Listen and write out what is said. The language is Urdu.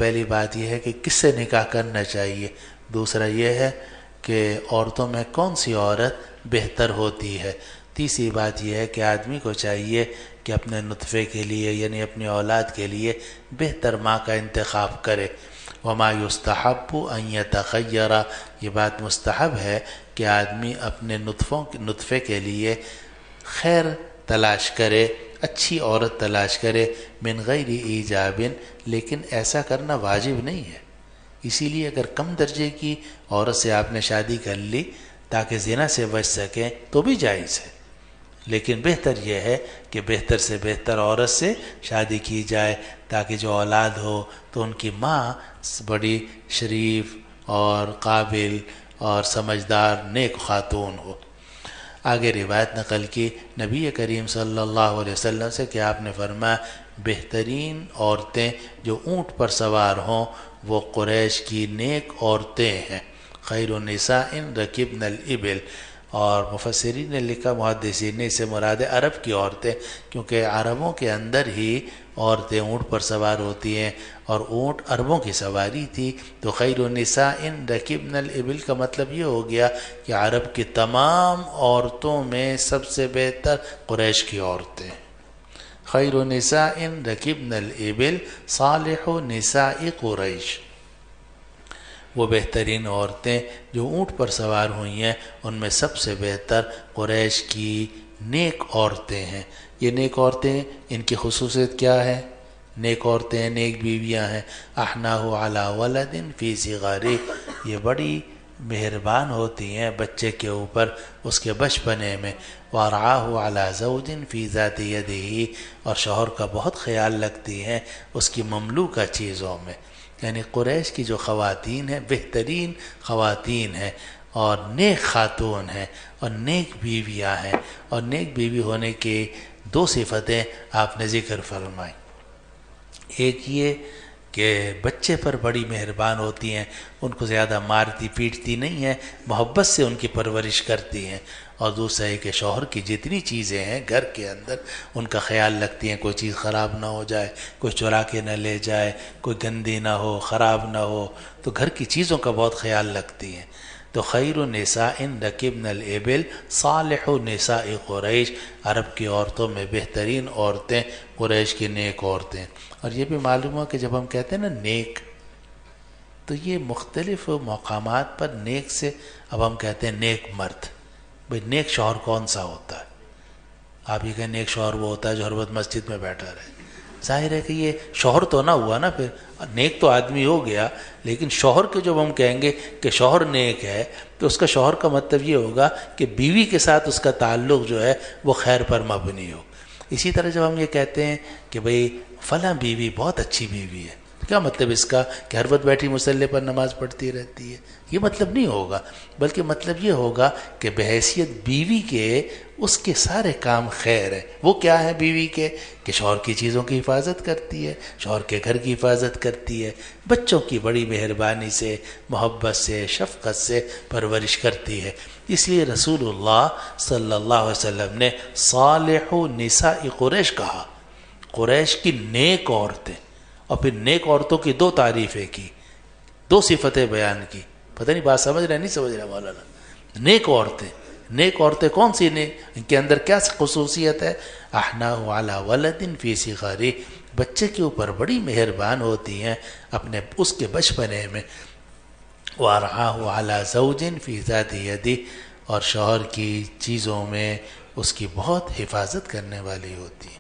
پہلی بات یہ ہے کہ کس سے نکاح کرنا چاہیے، دوسرا یہ ہے کہ عورتوں میں کون سی عورت بہتر ہوتی ہے، تیسری بات یہ ہے کہ آدمی کو چاہیے کہ اپنے نطفے کے لیے یعنی اپنی اولاد کے لیے بہتر ماں کا انتخاب کرے۔ وما یستحب ان یتخیر، یہ بات مستحب ہے کہ آدمی اپنے نطفے کے لیے خیر تلاش کرے، اچھی عورت تلاش کرے، من غیر ایجاب، لیکن ایسا کرنا واجب نہیں ہے۔ اسی لیے اگر کم درجے کی عورت سے آپ نے شادی کر لی تاکہ زنا سے بچ سکیں تو بھی جائز ہے، لیکن بہتر یہ ہے کہ بہتر سے بہتر عورت سے شادی کی جائے تاکہ جو اولاد ہو تو ان کی ماں بڑی شریف اور قابل اور سمجھدار نیک خاتون ہو۔ آگے روایت نقل کی نبی کریم صلی اللہ علیہ وسلم سے کہ آپ نے فرمایا بہترین عورتیں جو اونٹ پر سوار ہوں وہ قریش کی نیک عورتیں ہیں، خیر النساء رکبن الابل، اور مفسرین نے لکھا محدثین نے اس سے مراد عرب کی عورتیں، کیونکہ عربوں کے اندر ہی عورتیں اونٹ پر سوار ہوتی ہیں اور اونٹ عربوں کی سواری تھی، تو خیر النساء رکبن الابل کا مطلب یہ ہو گیا کہ عرب کی تمام عورتوں میں سب سے بہتر قریش کی عورتیں، خیر النساء رکبن الابل صالح نساء قریش، وہ بہترین عورتیں جو اونٹ پر سوار ہوئی ہیں ان میں سب سے بہتر قریش کی نیک عورتیں ہیں۔ یہ نیک عورتیں ان کی خصوصیت کیا ہے؟ نیک عورتیں نیک بیویاں ہیں۔ احناہ علی ولد فی صغارہ، یہ بڑی مہربان ہوتی ہیں بچے کے اوپر اس کے بچپنے میں، وارعاہ علی زوج فی ذات یدہ، اور شوہر کا بہت خیال رکھتی ہیں اس کی مملوکہ چیزوں میں۔ یعنی قریش کی جو خواتین ہیں بہترین خواتین ہیں اور نیک خاتون ہیں اور نیک بیویاں ہیں، اور نیک بیوی ہونے کی دو صفتیں آپ نے ذکر فرمائی، ایک یہ کہ بچے پر بڑی مہربان ہوتی ہیں، ان کو زیادہ مارتی پیٹتی نہیں ہیں، محبت سے ان کی پرورش کرتی ہیں، اور دوسرا ہے کہ شوہر کی جتنی چیزیں ہیں گھر کے اندر ان کا خیال رکھتی ہیں، کوئی چیز خراب نہ ہو جائے، کوئی چرا کے نہ لے جائے، کوئی گندی نہ ہو، خراب نہ ہو، تو گھر کی چیزوں کا بہت خیال رکھتی ہیں۔ تو خیر النساء رکبن الابل صالح نساء قریش، عرب کی عورتوں میں بہترین عورتیں قریش کی نیک عورتیں۔ اور یہ بھی معلوم ہو کہ جب ہم کہتے ہیں نا نیک، تو یہ مختلف مقامات پر نیک سے اب ہم کہتے ہیں نیک مرد، بھئی نیک شوہر کون سا ہوتا ہے؟ آپ یہ کہیں نیک شوہر وہ ہوتا ہے جو ہر وقت مسجد میں بیٹھا رہے، ظاہر ہے کہ یہ شوہر تو نہ ہوا نا، پھر نیک تو آدمی ہو گیا، لیکن شوہر کے جب ہم کہیں گے کہ شوہر نیک ہے تو اس کا شوہر کا مطلب یہ ہوگا کہ بیوی کے ساتھ اس کا تعلق جو ہے وہ خیر پر مبنی ہو۔ اسی طرح جب ہم یہ کہتے ہیں کہ بھئی فلاں بیوی بہت اچھی بیوی ہے، کیا مطلب اس کا کہ ہر وقت بیٹھی مصلی پر نماز پڑھتی رہتی ہے؟ یہ مطلب نہیں ہوگا، بلکہ مطلب یہ ہوگا کہ بحیثیت بیوی کے اس کے سارے کام خیر ہیں۔ وہ کیا ہے بیوی کے؟ کہ شوہر کی چیزوں کی حفاظت کرتی ہے، شوہر کے گھر کی حفاظت کرتی ہے، بچوں کی بڑی مہربانی سے، محبت سے، شفقت سے پرورش کرتی ہے۔ اس لیے رسول اللہ صلی اللہ علیہ وسلم نے صالح نساء قریش کہا، قریش کی نیک عورتیں، اور پھر نیک عورتوں کی دو تعریفیں کی، دو صفتیں بیان کی۔ پتہ نہیں بات سمجھ رہے نہیں سمجھ رہے مولانا؟ نیک عورتیں، نیک عورتیں کون سی نیک؟ ان کے اندر کیا خصوصیت ہے؟ احناہ علی ولد فی صغارہ، بچے کے اوپر بڑی مہربان ہوتی ہیں اپنے اس کے بچپنے میں، وارعاہ علی زوج فی ذات یدہ، اور شوہر کی چیزوں میں اس کی بہت حفاظت کرنے والی ہوتی ہے۔